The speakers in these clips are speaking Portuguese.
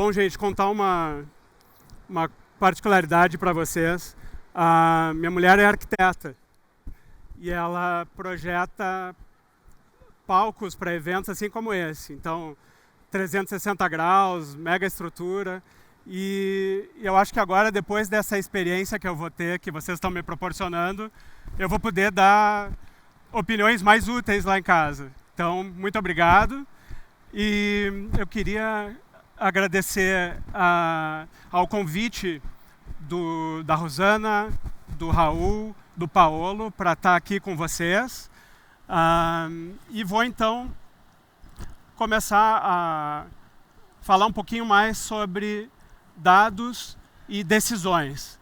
Bom, gente, contar uma particularidade para vocês. A minha mulher é arquiteta e ela projeta palcos para eventos assim como esse. Então, 360 graus, mega estrutura. E eu acho que agora, depois dessa experiência que eu vou ter, que vocês estão me proporcionando, eu vou poder dar opiniões mais úteis lá em casa. Então, muito obrigado. E eu queria agradecer ao convite da Rosana, do Raul, do Paolo para estar aqui com vocês. E vou então começar a falar um pouquinho mais sobre dados e decisões.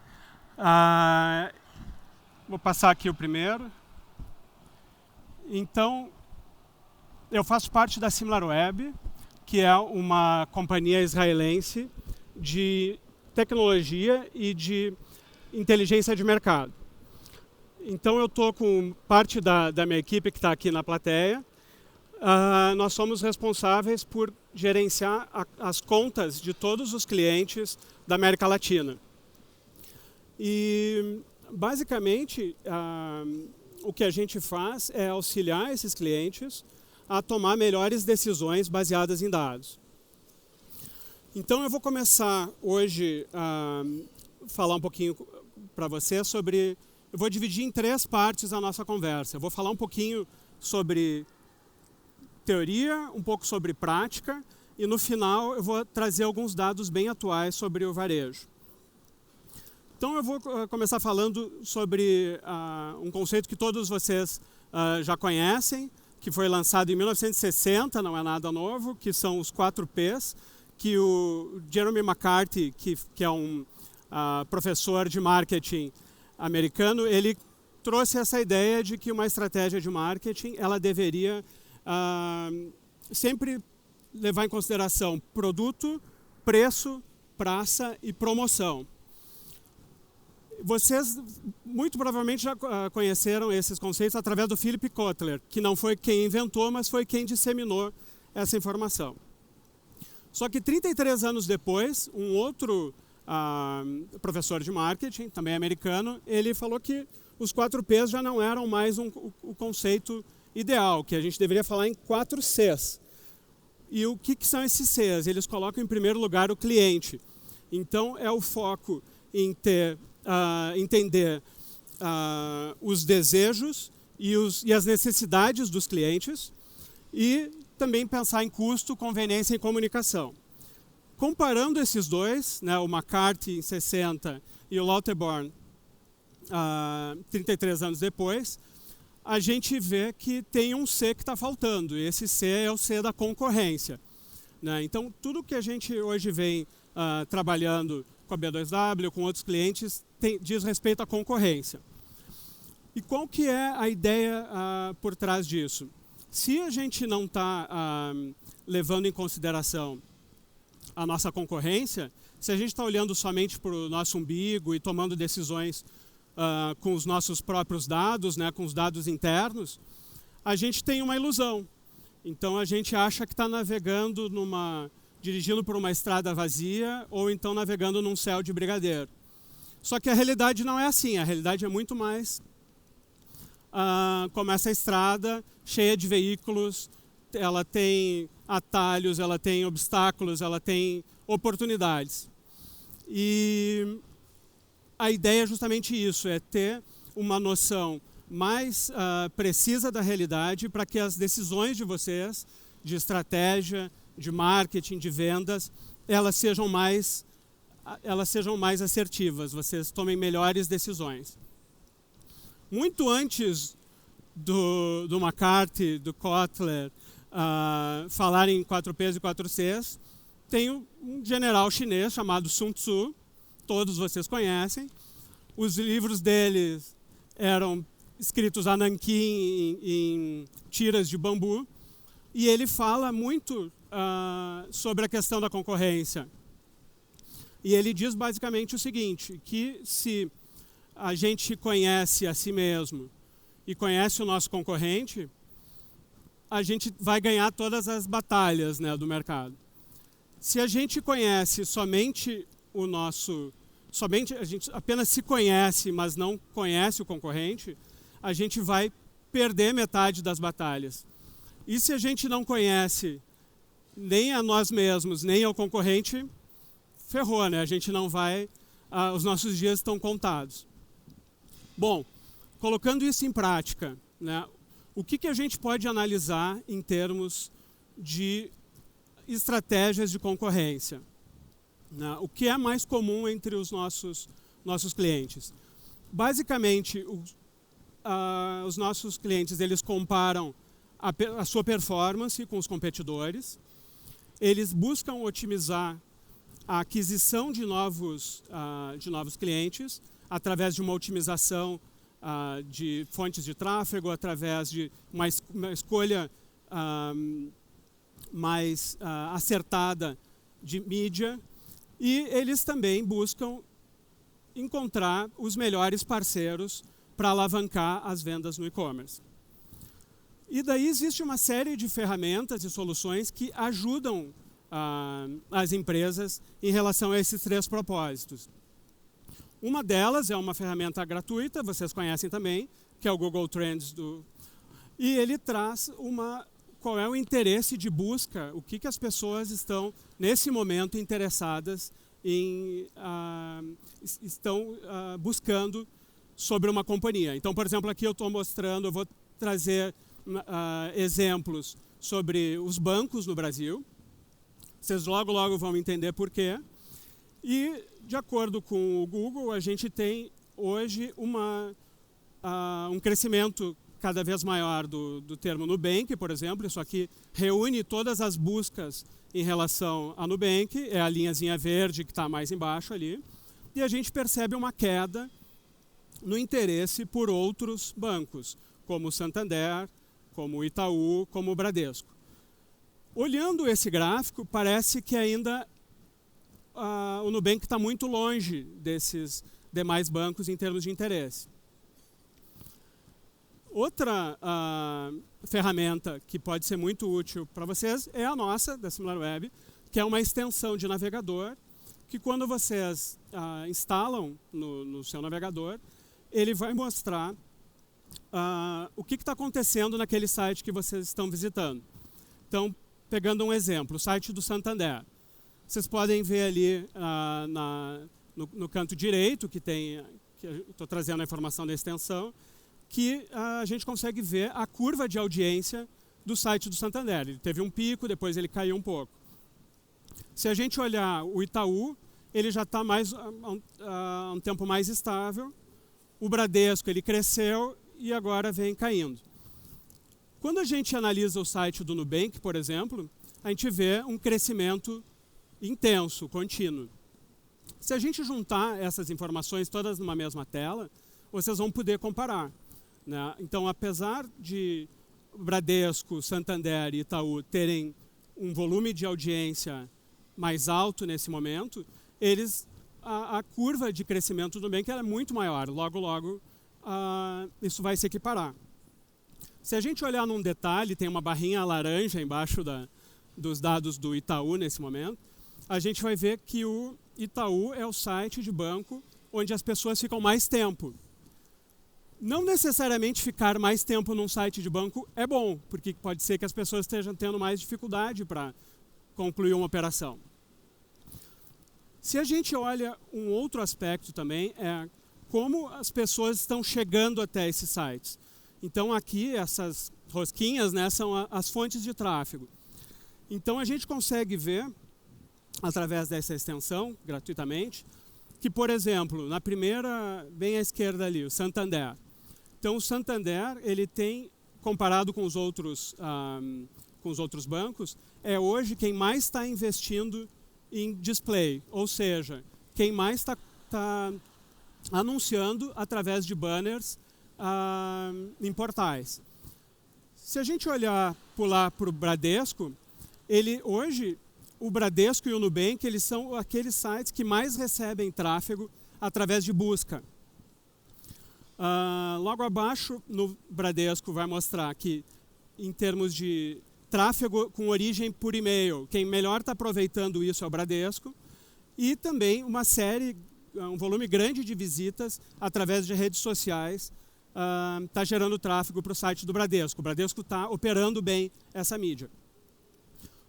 Vou passar aqui o primeiro. Então, eu faço parte da SimilarWeb, que é uma companhia israelense de tecnologia e de inteligência de mercado. Então eu estou com parte da minha equipe que está aqui na plateia. Nós somos responsáveis por gerenciar as contas de todos os clientes da América Latina. E basicamente o que a gente faz é auxiliar esses clientes a tomar melhores decisões baseadas em dados. Então eu vou começar hoje a falar um pouquinho para você sobre... Eu vou dividir em 3 partes a nossa conversa. Eu vou falar um pouquinho sobre teoria, um pouco sobre prática, e no final eu vou trazer alguns dados bem atuais sobre o varejo. Então eu vou começar falando sobre um conceito que todos vocês já conhecem, que foi lançado em 1960, não é nada novo, que são os 4 Ps, que o Jeremy McCarthy, que é um professor de marketing americano, ele trouxe essa ideia de que uma estratégia de marketing ela deveria sempre levar em consideração produto, preço, praça e promoção. Vocês muito provavelmente já conheceram esses conceitos através do Philip Kotler, que não foi quem inventou, mas foi quem disseminou essa informação. Só que 33 anos depois, um outro professor de marketing, também americano, ele falou que os 4 Ps já não eram mais o conceito ideal, que a gente deveria falar em 4 Cs. E o que são esses Cs? Eles colocam em primeiro lugar o cliente. Então, é o foco em entender os desejos e as necessidades dos clientes e também pensar em custo, conveniência e comunicação. Comparando esses dois, né, o McCarthy em 60 e o Lauterbach 33 anos depois, a gente vê que tem um C que está faltando. E esse C é o C da concorrência, né? Então, tudo que a gente hoje vem trabalhando com a B2W, com outros clientes, diz respeito à concorrência. E qual que é a ideia por trás disso? Se a gente não está levando em consideração a nossa concorrência, se a gente está olhando somente para o nosso umbigo e tomando decisões com os nossos próprios dados, né, com os dados internos, a gente tem uma ilusão. Então a gente acha que está navegando dirigindo por uma estrada vazia ou então navegando num céu de brigadeiro. Só que a realidade não é assim, a realidade é muito mais como essa estrada cheia de veículos, ela tem atalhos, ela tem obstáculos, ela tem oportunidades. E a ideia é justamente isso, é ter uma noção mais precisa da realidade para que as decisões de vocês, de estratégia, de marketing, de vendas, elas sejam mais assertivas, vocês tomem melhores decisões. Muito antes do McCarthy, do Kotler, falarem em 4 Ps e 4 Cs, tem um general chinês chamado Sun Tzu, todos vocês conhecem. Os livros deles eram escritos a nanquim em tiras de bambu, e ele fala muito sobre a questão da concorrência. E ele diz basicamente o seguinte, que se a gente conhece a si mesmo e conhece o nosso concorrente, a gente vai ganhar todas as batalhas, né, do mercado. Se a gente conhece somente o nosso... a gente apenas se conhece, mas não conhece o concorrente, a gente vai perder metade das batalhas. E se a gente não conhece nem a nós mesmos, nem ao concorrente, ferrou, né? A gente não vai... os nossos dias estão contados. Bom, colocando isso em prática, né, o que a gente pode analisar em termos de estratégias de concorrência? Né? O que é mais comum entre os nossos clientes? Basicamente, os nossos clientes eles comparam a sua performance com os competidores, eles buscam otimizar a aquisição de novos clientes através de uma otimização de fontes de tráfego, através de uma escolha mais acertada de mídia, e eles também buscam encontrar os melhores parceiros para alavancar as vendas no e-commerce. E daí existe uma série de ferramentas e soluções que ajudam as empresas em relação a esses 3 propósitos. Uma delas é uma ferramenta gratuita, vocês conhecem também, que é o Google Trends. E ele traz qual é o interesse de busca, o que as pessoas estão, nesse momento, interessadas em... estão buscando sobre uma companhia. Então, por exemplo, aqui eu vou trazer exemplos sobre os bancos no Brasil. Vocês logo vão entender por quê. E, de acordo com o Google, a gente tem hoje um crescimento cada vez maior do termo Nubank, por exemplo. Isso aqui reúne todas as buscas em relação a Nubank, é a linhazinha verde que está mais embaixo ali. E a gente percebe uma queda no interesse por outros bancos, como o Santander, como o Itaú, como o Bradesco. Olhando esse gráfico, parece que ainda o Nubank está muito longe desses demais bancos em termos de interesse. Outra ferramenta que pode ser muito útil para vocês é a nossa, da SimilarWeb, que é uma extensão de navegador, que quando vocês instalam no seu navegador, ele vai mostrar o que está acontecendo naquele site que vocês estão visitando. Então, pegando um exemplo, o site do Santander. Vocês podem ver ali no canto direito, que estou trazendo a informação da extensão, que a gente consegue ver a curva de audiência do site do Santander. Ele teve um pico, depois ele caiu um pouco. Se a gente olhar o Itaú, ele já está um tempo mais estável. O Bradesco ele cresceu e agora vem caindo. Quando a gente analisa o site do Nubank, por exemplo, a gente vê um crescimento intenso, contínuo. Se a gente juntar essas informações todas numa mesma tela, vocês vão poder comparar, né? Então, apesar de Bradesco, Santander e Itaú terem um volume de audiência mais alto nesse momento, a curva de crescimento do Nubank é muito maior. Logo, isso vai se equiparar. Se a gente olhar num detalhe, tem uma barrinha laranja embaixo dos dados do Itaú nesse momento, a gente vai ver que o Itaú é o site de banco onde as pessoas ficam mais tempo. Não necessariamente ficar mais tempo num site de banco é bom, porque pode ser que as pessoas estejam tendo mais dificuldade para concluir uma operação. Se a gente olha um outro aspecto também, é como as pessoas estão chegando até esses sites. Então aqui essas rosquinhas, né, são as fontes de tráfego. Então a gente consegue ver, através dessa extensão, gratuitamente, que, por exemplo, na primeira, bem à esquerda ali, o Santander. Então o Santander, ele tem, comparado com os outros bancos, é hoje quem mais está investindo em display, ou seja, quem mais está anunciando através de banners em portais. Se a gente pular para o Bradesco, hoje o Bradesco e o Nubank eles são aqueles sites que mais recebem tráfego através de busca. Logo abaixo, no Bradesco, vai mostrar que, em termos de tráfego com origem por e-mail. Quem melhor está aproveitando isso é o Bradesco. E também um volume grande de visitas através de redes sociais está gerando tráfego para o site do Bradesco. O Bradesco está operando bem essa mídia.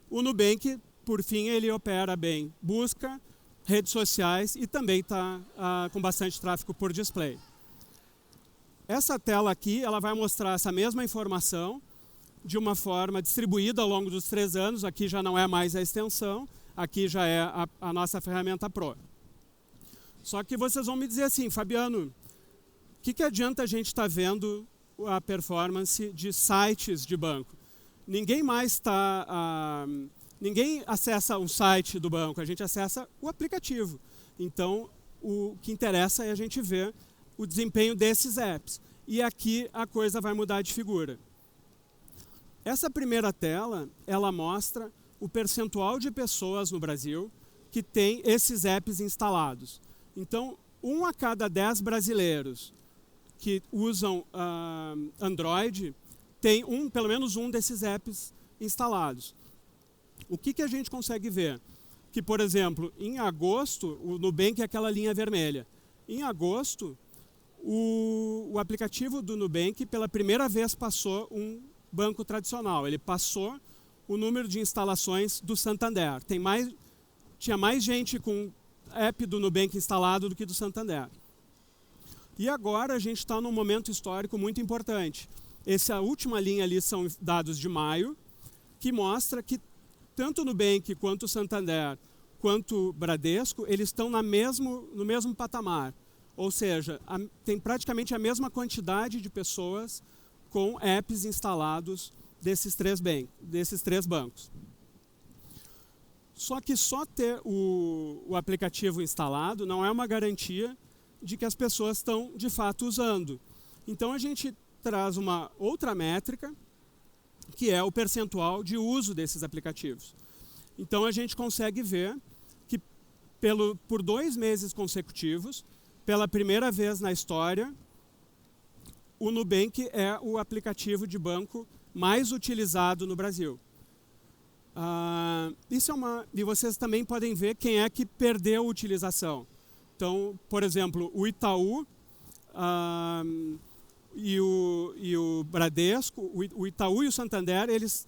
O Nubank, por fim, ele opera bem busca, redes sociais e também está com bastante tráfego por display. Essa tela aqui ela vai mostrar essa mesma informação de uma forma distribuída ao longo dos 3 anos. Aqui já não é mais a extensão, aqui já é a nossa ferramenta Pro. Só que vocês vão me dizer assim, Fabiano, o que adianta a gente estar vendo a performance de sites de banco? Ninguém acessa um site do banco, a gente acessa o aplicativo. Então, o que interessa é a gente ver o desempenho desses apps. E aqui a coisa vai mudar de figura. Essa primeira tela, ela mostra o percentual de pessoas no Brasil que tem esses apps instalados. Então, 1 a cada 10 brasileiros que usam Android tem pelo menos um desses apps instalados. O que a gente consegue ver? Que, por exemplo, em agosto, o Nubank é aquela linha vermelha. Em agosto, o aplicativo do Nubank pela primeira vez passou um banco tradicional. Ele passou o número de instalações do Santander. Tinha mais gente com app do Nubank instalado do que do Santander. E agora a gente está num momento histórico muito importante. Essa última linha ali são dados de maio, que mostra que tanto o Nubank quanto o Santander, quanto o Bradesco, eles estão no mesmo patamar. Ou seja, tem praticamente a mesma quantidade de pessoas com apps instalados desses três bancos. Só que só ter o aplicativo instalado não é uma garantia de que as pessoas estão de fato usando. Então a gente traz uma outra métrica, que é o percentual de uso desses aplicativos. Então a gente consegue ver que por 2 meses consecutivos, pela primeira vez na história, o Nubank é o aplicativo de banco mais utilizado no Brasil. E vocês também podem ver quem é que perdeu a utilização. Então, por exemplo, o Itaú e o Bradesco, o Itaú e o Santander, eles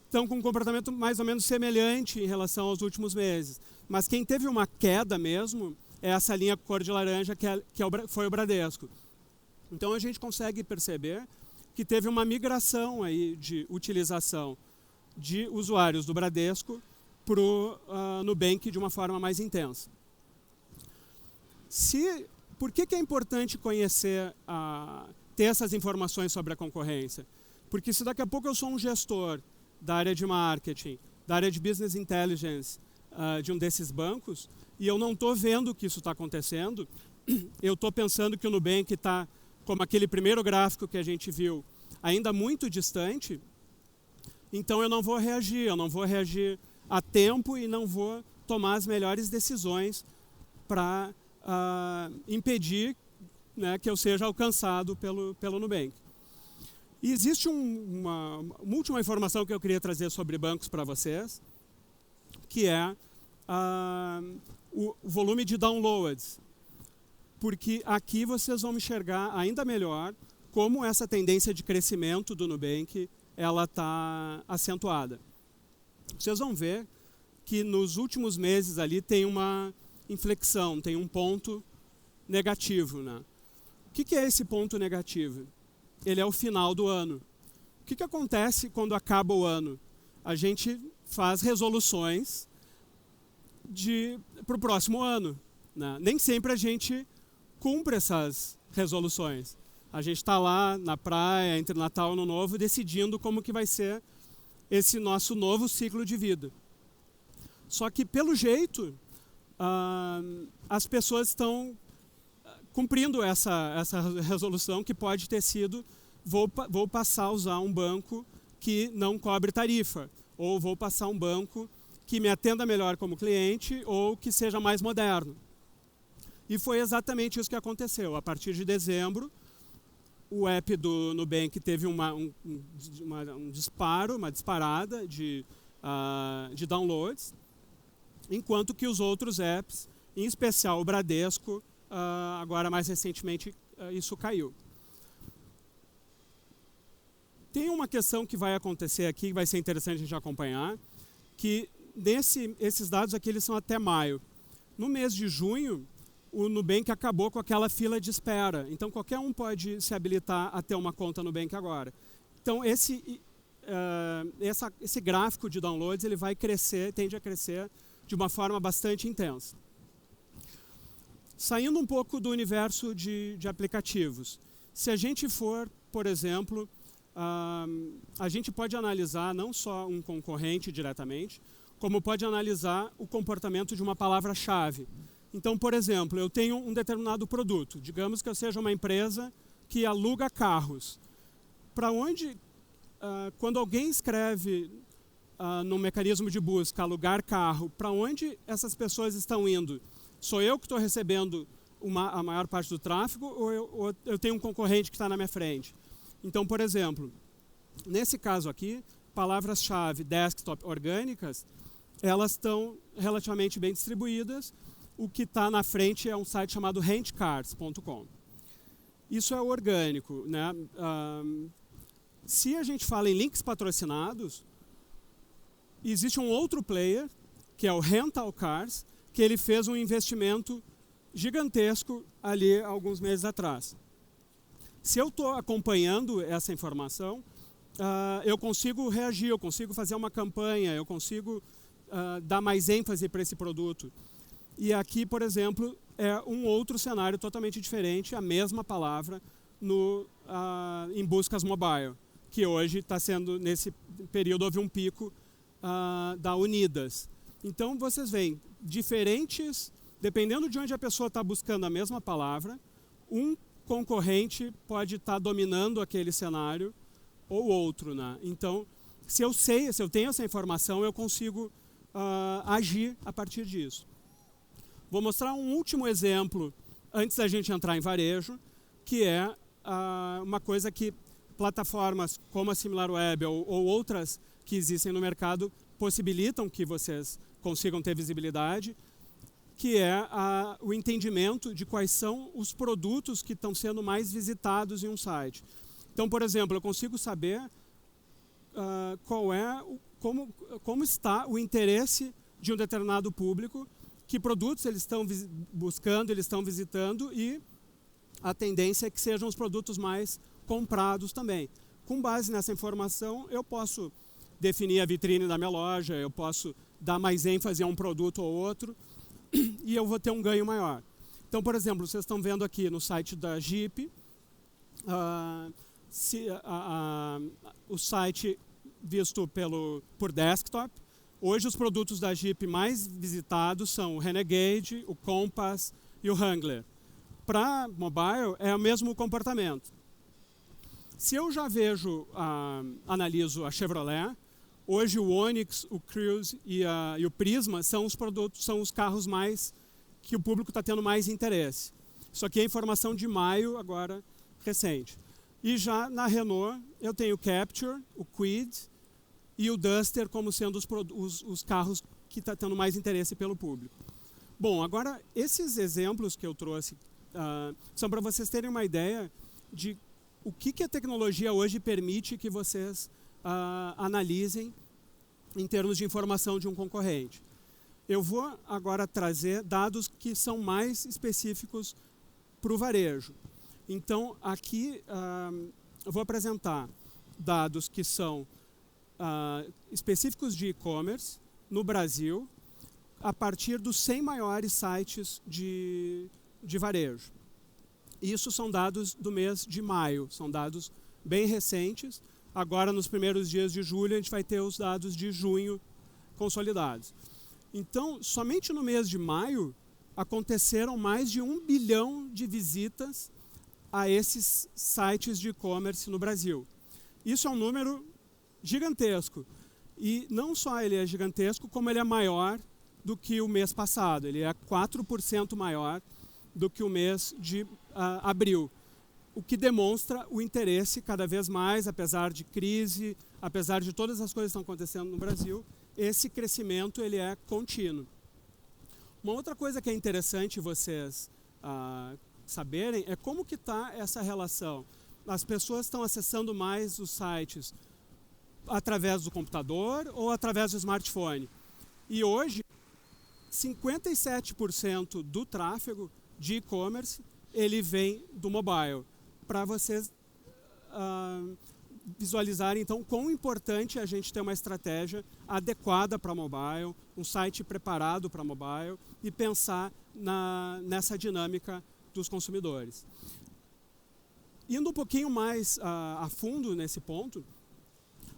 estão com um comportamento mais ou menos semelhante em relação aos últimos meses. Mas quem teve uma queda mesmo é essa linha cor de laranja, foi o Bradesco. Então a gente consegue perceber que teve uma migração aí de utilização de usuários do Bradesco para o Nubank de uma forma mais intensa. Por que é importante conhecer, ter essas informações sobre a concorrência? Porque se daqui a pouco eu sou um gestor da área de marketing, da área de business intelligence de um desses bancos, e eu não estou vendo que isso está acontecendo, eu estou pensando que o Nubank está, como aquele primeiro gráfico que a gente viu, ainda muito distante, então eu não vou reagir a tempo e não vou tomar as melhores decisões para impedir, né, que eu seja alcançado pelo Nubank. E existe uma última informação que eu queria trazer sobre bancos para vocês, que é o volume de downloads. Porque aqui vocês vão enxergar ainda melhor como essa tendência de crescimento do Nubank ela está acentuada. Vocês vão ver que nos últimos meses ali tem uma inflexão, tem um ponto negativo, né? O que é esse ponto negativo? Ele é o final do ano. O que acontece quando acaba o ano? A gente faz resoluções para o próximo ano, né? Nem sempre a gente cumpre essas resoluções. A gente está lá na praia, entre Natal e Ano Novo, decidindo como que vai ser esse nosso novo ciclo de vida. Só que, pelo jeito, as pessoas estão cumprindo essa resolução que pode ter sido: vou passar a usar um banco que não cobre tarifa, ou vou passar um banco que me atenda melhor como cliente, ou que seja mais moderno. E foi exatamente isso que aconteceu. A partir de dezembro, o app do Nubank teve um disparo, uma disparada de downloads, enquanto que os outros apps, em especial o Bradesco, agora mais recentemente isso caiu. Tem uma questão que vai acontecer aqui, que vai ser interessante a gente acompanhar, que esses dados aqui eles são até maio. No mês de junho, o Nubank acabou com aquela fila de espera. Então, qualquer um pode se habilitar a ter uma conta Nubank agora. Então, esse gráfico de downloads ele vai crescer, tende a crescer de uma forma bastante intensa. Saindo um pouco do universo de aplicativos. Se a gente for, por exemplo, a gente pode analisar não só um concorrente diretamente, como pode analisar o comportamento de uma palavra-chave. Então, por exemplo, eu tenho um determinado produto. Digamos que eu seja uma empresa que aluga carros. Para onde, quando alguém escreve no mecanismo de busca alugar carro, para onde essas pessoas estão indo? Sou eu que estou recebendo a maior parte do tráfego ou eu tenho um concorrente que está na minha frente? Então, por exemplo, nesse caso aqui, palavras-chave desktop orgânicas, elas estão relativamente bem distribuídas. O que está na frente é um site chamado rentcars.com. Isso é orgânico, né? Se a gente fala em links patrocinados, existe um outro player, que é o Rental Cars, que ele fez um investimento gigantesco ali alguns meses atrás. Se eu estou acompanhando essa informação, eu consigo reagir, eu consigo fazer uma campanha, eu consigo dar mais ênfase para esse produto. E aqui, por exemplo, é um outro cenário totalmente diferente, a mesma palavra em buscas mobile, que hoje está sendo, nesse período, houve um pico da Unidas. Então, vocês veem, diferentes, dependendo de onde a pessoa está buscando a mesma palavra, um concorrente pode estar dominando aquele cenário ou outro, né? Então, se eu tenho essa informação, eu consigo agir a partir disso. Vou mostrar um último exemplo antes da gente entrar em varejo, que é uma coisa que plataformas como a SimilarWeb ou outras que existem no mercado possibilitam que vocês consigam ter visibilidade, que é o entendimento de quais são os produtos que estão sendo mais visitados em um site. Então, por exemplo, eu consigo saber como está o interesse de um determinado público, que produtos eles estão buscando, eles estão visitando, e a tendência é que sejam os produtos mais comprados também. Com base nessa informação, eu posso definir a vitrine da minha loja, eu posso dar mais ênfase a um produto ou outro, e eu vou ter um ganho maior. Então, por exemplo, vocês estão vendo aqui no site da Jeep, o site visto por desktop. Hoje os produtos da Jeep mais visitados são o Renegade, o Compass e o Wrangler. Para mobile é o mesmo comportamento. Se eu já analiso a Chevrolet, hoje o Onix, o Cruze e o Prisma são os carros que o público está tendo mais interesse. Isso aqui é informação de maio, agora recente. E já na Renault eu tenho o Capture, o Kwid e o Duster como sendo os carros que estão tendo mais interesse pelo público. Bom, agora esses exemplos que eu trouxe são para vocês terem uma ideia de o que a tecnologia hoje permite que vocês analisem em termos de informação de um concorrente. Eu vou agora trazer dados que são mais específicos para o varejo. Então, aqui eu vou apresentar dados que são específicos de e-commerce no Brasil, a partir dos 100 maiores sites de varejo. Isso são dados do mês de maio, são dados bem recentes. Agora, nos primeiros dias de julho, a gente vai ter os dados de junho consolidados. Então, somente no mês de maio, aconteceram mais de 1 bilhão de visitas a esses sites de e-commerce no Brasil. Isso é um número gigantesco. E não só ele é gigantesco, como ele é maior do que o mês passado. Ele é 4% maior do que o mês de abril. o que demonstra o interesse cada vez mais, apesar de crise, apesar de todas as coisas que estão acontecendo no Brasil, esse crescimento ele é contínuo. Uma outra coisa que é interessante vocês saberem é como que está essa relação. As pessoas estão acessando mais os sites através do computador ou através do smartphone. E hoje, 57% do tráfego de e-commerce ele vem do mobile. Para vocês visualizarem, então, quão importante é a gente ter uma estratégia adequada para mobile, um site preparado para mobile e pensar nessa dinâmica dos consumidores. Indo um pouquinho mais a fundo nesse ponto,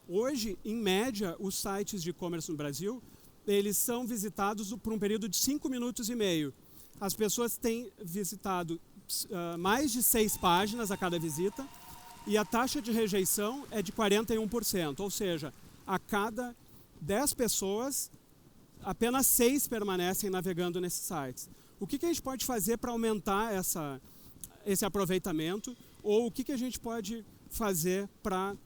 hoje, em média, os sites de e-commerce no Brasil, eles são visitados por um período de 5 minutos e meio. As pessoas têm visitado mais de 6 páginas a cada visita e a taxa de rejeição é de 41%, ou seja, a cada 10 pessoas, apenas 6 permanecem navegando nesses sites. O que a gente pode fazer para aumentar esse aproveitamento ou o que a gente pode fazer para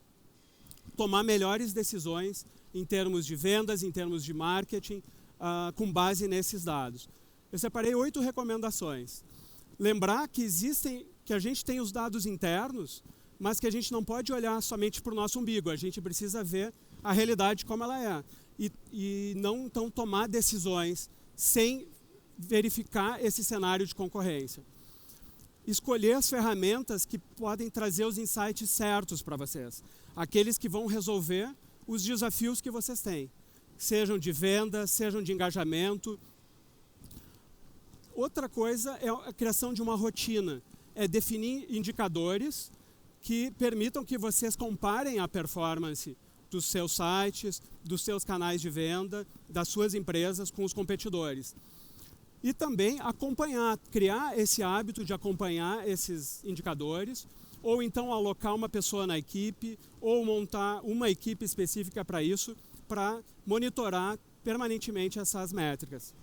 tomar melhores decisões em termos de vendas, em termos de marketing, com base nesses dados? Eu separei 8 recomendações. Lembrar que a gente tem os dados internos, mas que a gente não pode olhar somente para o nosso umbigo, a gente precisa ver a realidade como ela é. E não então, tomar decisões sem verificar esse cenário de concorrência. Escolher as ferramentas que podem trazer os insights certos para vocês. Aqueles que vão resolver os desafios que vocês têm. Sejam de venda, sejam de engajamento. Outra coisa é a criação de uma rotina. É definir indicadores que permitam que vocês comparem a performance dos seus sites, dos seus canais de venda, das suas empresas com os competidores. E também criar esse hábito de acompanhar esses indicadores, ou então alocar uma pessoa na equipe, ou montar uma equipe específica para isso, para monitorar permanentemente essas métricas.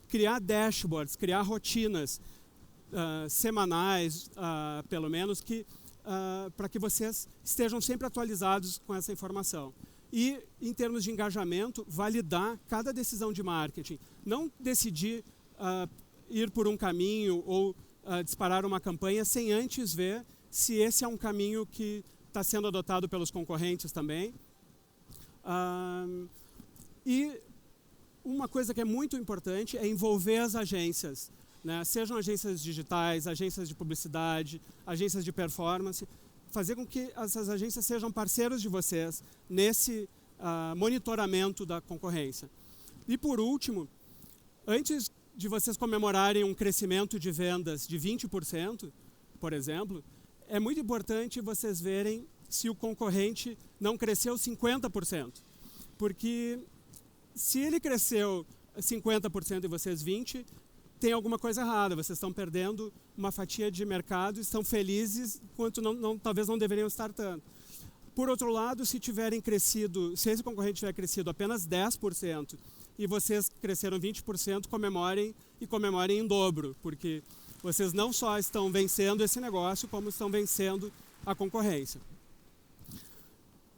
Criar dashboards, criar rotinas semanais, pelo menos, para que vocês estejam sempre atualizados com essa informação. E, em termos de engajamento, validar cada decisão de marketing. Não decidir ir por um caminho ou disparar uma campanha sem antes ver se esse é um caminho que está sendo adotado pelos concorrentes também. E uma coisa que é muito importante é envolver as agências, né? Sejam agências digitais, agências de publicidade, agências de performance, fazer com que essas agências sejam parceiros de vocês nesse monitoramento da concorrência. E por último, antes de vocês comemorarem um crescimento de vendas de 20%, por exemplo, é muito importante vocês verem se o concorrente não cresceu 50%. Porque se ele cresceu 50% e vocês 20%, tem alguma coisa errada. Vocês estão perdendo uma fatia de mercado e estão felizes, enquanto talvez não deveriam estar tanto. Por outro lado, se esse concorrente tiver crescido apenas 10% e vocês cresceram 20%, comemorem em dobro, porque vocês não só estão vencendo esse negócio, como estão vencendo a concorrência.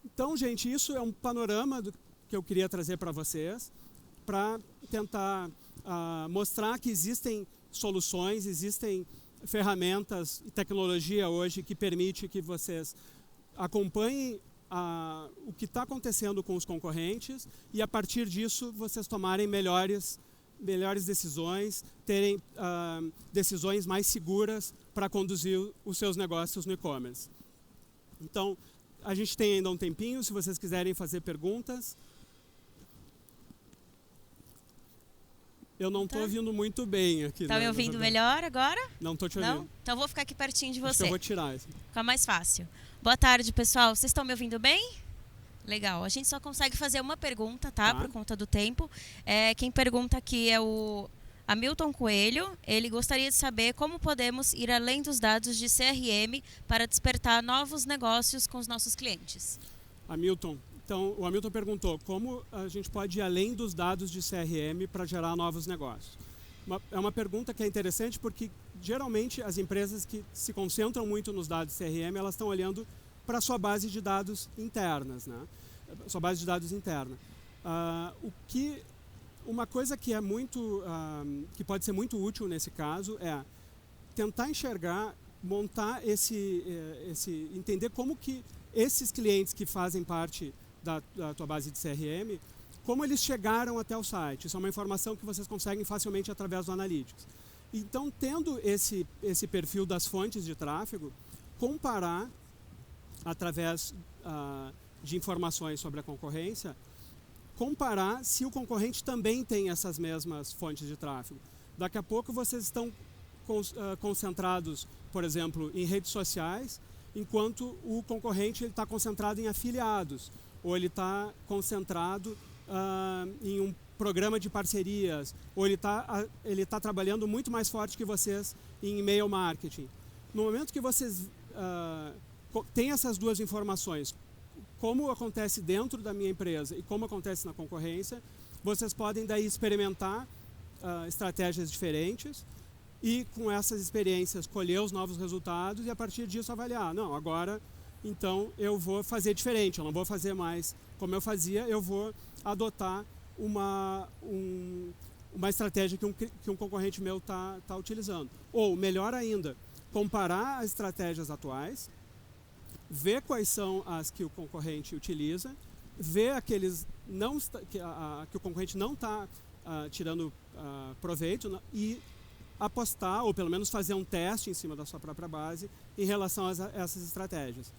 Então, gente, isso é um panorama que eu queria trazer para vocês, para tentar mostrar que existem soluções, existem ferramentas e tecnologia hoje que permite que vocês acompanhem o que está acontecendo com os concorrentes e, a partir disso, vocês tomarem melhores decisões, terem decisões mais seguras para conduzir os seus negócios no e-commerce. Então, a gente tem ainda um tempinho, se vocês quiserem fazer perguntas. Eu não estou ouvindo muito bem aqui. Está me ouvindo melhor agora? Não estou te ouvindo. Não? Então eu vou ficar aqui pertinho de você. Acho que eu vou tirar isso. Fica mais fácil. Boa tarde, pessoal. Vocês estão me ouvindo bem? Legal. A gente só consegue fazer uma pergunta, tá? Por conta do tempo. Quem pergunta aqui é o Hamilton Coelho. Ele gostaria de saber como podemos ir além dos dados de CRM para despertar novos negócios com os nossos clientes. Hamilton. Então, o Hamilton perguntou como a gente pode ir além dos dados de CRM para gerar novos negócios. É uma pergunta que é interessante porque geralmente as empresas que se concentram muito nos dados CRM, elas estão olhando para a sua base de dados internas, né? Sua base de dados interna. Uma coisa que é que pode ser muito útil nesse caso é tentar enxergar, montar entender como que esses clientes que fazem parte da tua base de CRM, como eles chegaram até o site. Isso é uma informação que vocês conseguem facilmente através do Analytics. Então, tendo esse perfil das fontes de tráfego, comparar através de informações sobre a concorrência, comparar se o concorrente também tem essas mesmas fontes de tráfego. Daqui a pouco vocês estão concentrados, por exemplo, em redes sociais, enquanto o concorrente está concentrado em afiliados, ou ele está concentrado em um programa de parcerias, ou ele tá trabalhando muito mais forte que vocês em e-mail marketing. No momento que vocês têm essas duas informações, como acontece dentro da minha empresa e como acontece na concorrência, vocês podem daí experimentar estratégias diferentes e com essas experiências colher os novos resultados e a partir disso avaliar. Não, agora então eu vou fazer diferente, eu não vou fazer mais como eu fazia, eu vou adotar uma estratégia que um concorrente meu está utilizando. Ou, melhor ainda, comparar as estratégias atuais, ver quais são as que o concorrente utiliza, ver aqueles que o concorrente não está tirando proveito e apostar, ou pelo menos fazer um teste em cima da sua própria base em relação a essas estratégias.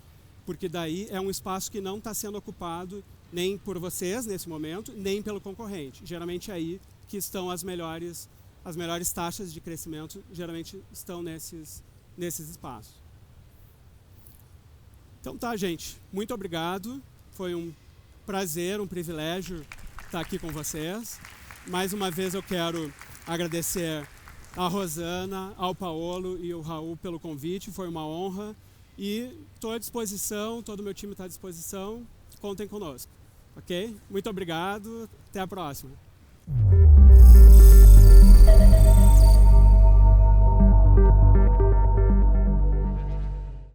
Porque daí é um espaço que não está sendo ocupado nem por vocês nesse momento, nem pelo concorrente. Geralmente é aí que estão as melhores taxas de crescimento, geralmente estão nesses espaços. Então tá, gente, muito obrigado. Foi um prazer, um privilégio estar aqui com vocês. Mais uma vez eu quero agradecer a Rosana, ao Paolo e ao Raul pelo convite, foi uma honra. E estou à disposição, todo o meu time está à disposição, contem conosco, ok? Muito obrigado, até a próxima.